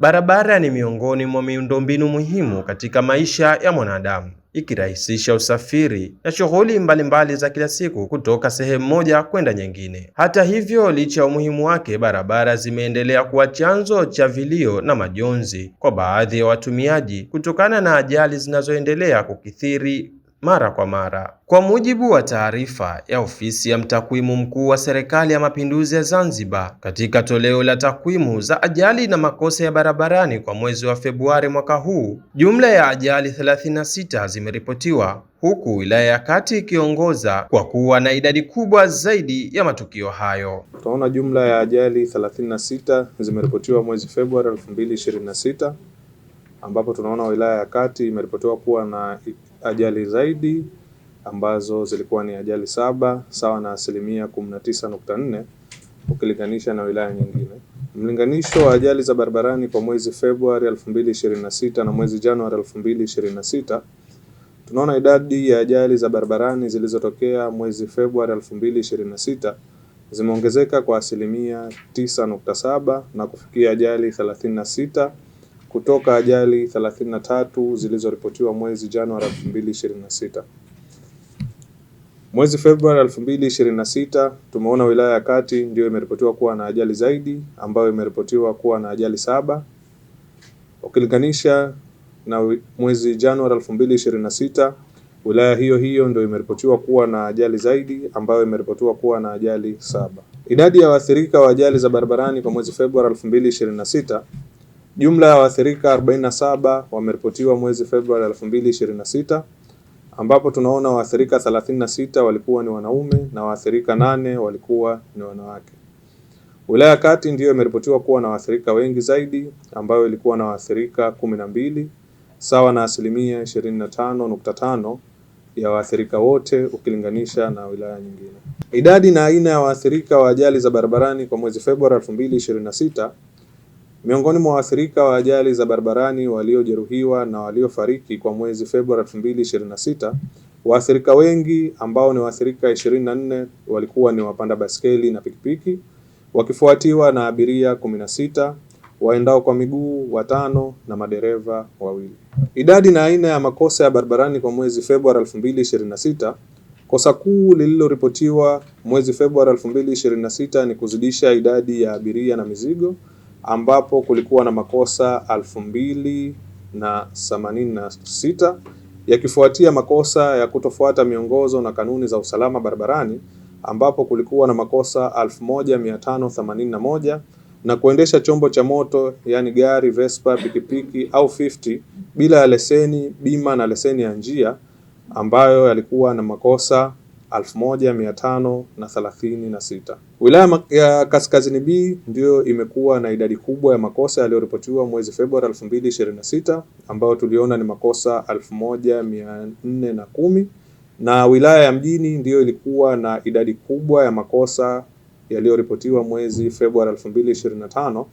Barabara ni miongoni mwa miundombinu muhimu katika maisha ya mwanadamu, ikirahisisha usafiri na shughuli mbalimbali za kila siku kutoka sehemu moja kwenda nyingine. Hata hivyo, licha ya umuhimu wake, barabara zimeendelea kuwa chanzo cha vilio na majonzi kwa baadhi ya watumiaji kutokana na ajali zinazoendelea kukithiri mara kwa mara. Kwa mujibu wa taarifa ya Ofisi ya Mtakwimu Mkuu wa Serikali ya Mapinduzi ya Zanzibar, katika toleo la takwimu za ajali na makosa ya barabarani kwa mwezi wa Februari mwaka huu, jumla ya ajali 36 zimeripotiwa, huku wilaya ya Kati ikiongoza kwa kuwa na idadi kubwa zaidi ya matukio hayo. Tunaona jumla ya ajali 36 zimeripotiwa mwezi Februari 2026, ambapo tunaona wilaya ya Kati imeripotiwa kuwa na ajali zaidi ambazo zilikuwa ni ajali 7 sawa na 19.4% ukilinganisha na wilaya nyingine. Mlinganisho wa ajali za barabarani kwa mwezi Februari 2026 na mwezi Januari 2026, tunaona idadi ya ajali za barabarani zilizotokea mwezi Februari 2026 zimeongezeka kwa 9.7% na kufikia ajali 36 kutoka ajali 33 zilizoripotiwa mwezi Januari 2026. Mwezi Februari 2026 tumeona wilaya ya Kati ndio imeripotiwa kuwa na ajali zaidi, ambayo imeripotiwa kuwa na ajali 7. Ukilinganisha na mwezi Januari 2026, wilaya hiyo ndio imeripotiwa kuwa na ajali zaidi, ambayo imeripotiwa kuwa na ajali 7. Idadi ya waathirika wa ajali za barabarani kwa mwezi Februari 2026, jumla ya waathirika 47 wameripotiwa mwezi Februari 2026, ambapo tunaona waathirika 36 walikuwa ni wanaume na waathirika 8 walikuwa ni wanawake. Wilaya ya Kati ndiyo imeripotiwa kuwa na waathirika wengi zaidi, ambayo ilikuwa na waathirika 12 sawa na 25.5% ya waathirika wote ukilinganisha na wilaya nyingine. Idadi na aina ya waathirika wa ajali za barabarani kwa mwezi Februari 2026, miongoni mwa waathirika wa ajali za barabarani waliojeruhiwa na waliofariki kwa mwezi Februari 2026, waathirika wengi ambao ni waathirika 24 walikuwa ni wapanda baskeli na pikipiki, wakifuatiwa na abiria 16, waendao kwa miguu 5 na madereva 2. Idadi na aina ya makosa ya barabarani kwa mwezi Februari 2026, kosa kuu lililoripotiwa mwezi Februari 2026 ni kuzidisha idadi ya abiria na mizigo, ambapo kulikuwa na makosa 2086, yakifuatia makosa ya kutofuata miongozo na kanuni za usalama barabarani, ambapo kulikuwa na makosa 1581, na kuendesha chombo cha moto yani gari, Vespa, pikipiki au 50 bila ya leseni, bima na leseni ya njia, ambayo yalikuwa na makosa 1536. Wilaya ya Kaskazini B ndio imekuwa na idadi kubwa ya makosa yaliyoripotiwa mwezi Februari 2026, ambao tuliona ni makosa 1410, na wilaya ya Mjini ndio ilikuwa na idadi kubwa ya makosa yaliyoripotiwa mwezi Februari 2025,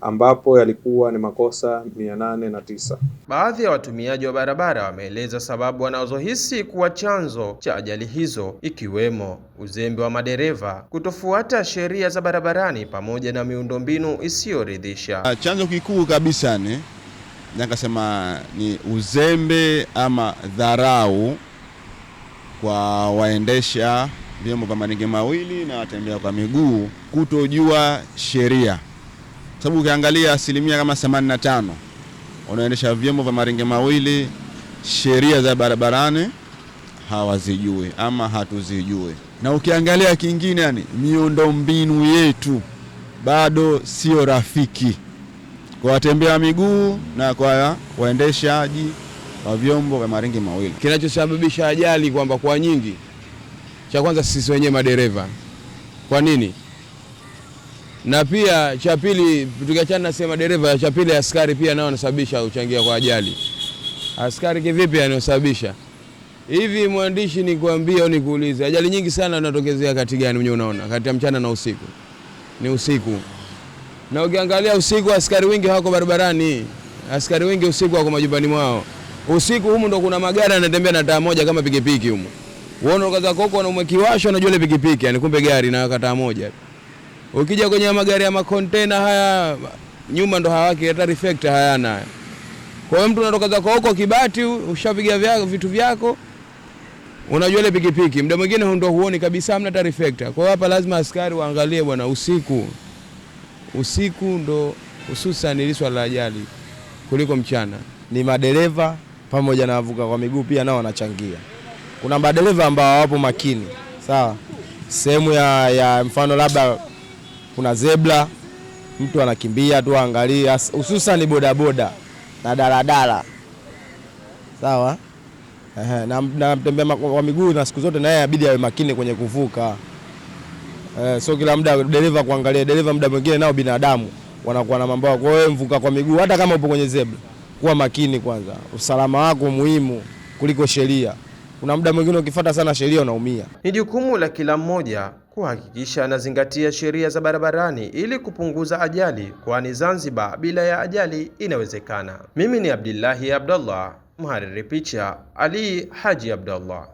ambapo yalikuwa ni makosa 809. Baadhi ya watumiaji wa barabara wameeleza sababu wanazohisi kuwa chanzo cha ajali hizo, ikiwemo uzembe wa madereva, kutofuata sheria za barabarani pamoja na miundombinu isiyoridhisha. Chanzo kikuu kabisa nikasema ni uzembe ama dharau kwa waendesha vyombo vya maringe mawili na watembea kwa miguu, kutojua sheria. Sababu ukiangalia asilimia kama 85 wanaendesha vyombo vya maringe mawili sheria za barabarani hawazijui ama hatuzijui. Na ukiangalia kingine miundombinu yetu bado sio rafiki kwa watembea miguu na kwa waendeshaji wa vyombo vya maringe mawili. Kinachosababisha ajali kwamba kwa nyingi, cha kwanza sisi wenyewe madereva. Kwa nini? Na pia cha pili, tukiachana na sema dereva, cha pili askari pia nao wanasababisha uchangia kwa ajali. Askari kivipi anasababisha? Hivi mwandishi, nikwambie au nikuulize, ajali nyingi sana zinatokezea kati gani mwenyewe unaona? Kati ya mchana na usiku. Ni usiku. Na ukiangalia usiku askari wengi hawako barabarani. Askari wengi usiku wako majumbani mwao. Usiku humu ndo kuna magari yanatembea na taa moja kama pikipiki humu. Uone ukaza koko na umekiwasha unajua ile pikipiki, yani kumbe gari na taa moja. Ukija kwenye magari ya makontena haya nyuma ndo hawaki hata reflector hayana. Kwa hiyo mtu unatoka zako huko Kibati, ushapiga vitu vyako, unajua ile pikipiki, muda mwingine ndo huoni kabisa hamna hata reflector. Kwa hiyo hapa lazima askari waangalie bwana, usiku ndo hususan ili swala la ajali kuliko mchana. Ni madereva pamoja na wavuka kwa miguu pia nao wanachangia. Kuna madereva ambao hawapo makini, sawa, sehemu ya mfano labda kuna zebra, mtu anakimbia tu angalia, hususan bodaboda na daladala, sawa, na mtembea kwa miguu na siku zote naye inabidi awe makini kwenye kuvuka. So kila muda dereva kuangalia, dereva muda mwingine nao binadamu wanakuwa na mambo. Kwa hiyo mvuka kwa miguu, hata kama upo kwenye zebra, kuwa makini kwanza, usalama wako muhimu kuliko sheria. Kuna muda mwingine ukifuata sana sheria unaumia. Ni jukumu la kila mmoja kuhakikisha anazingatia sheria za barabarani ili kupunguza ajali, kwani Zanzibar bila ya ajali inawezekana. Mimi ni Abdillahi Abdallah, mhariri picha Ali Haji Abdallah.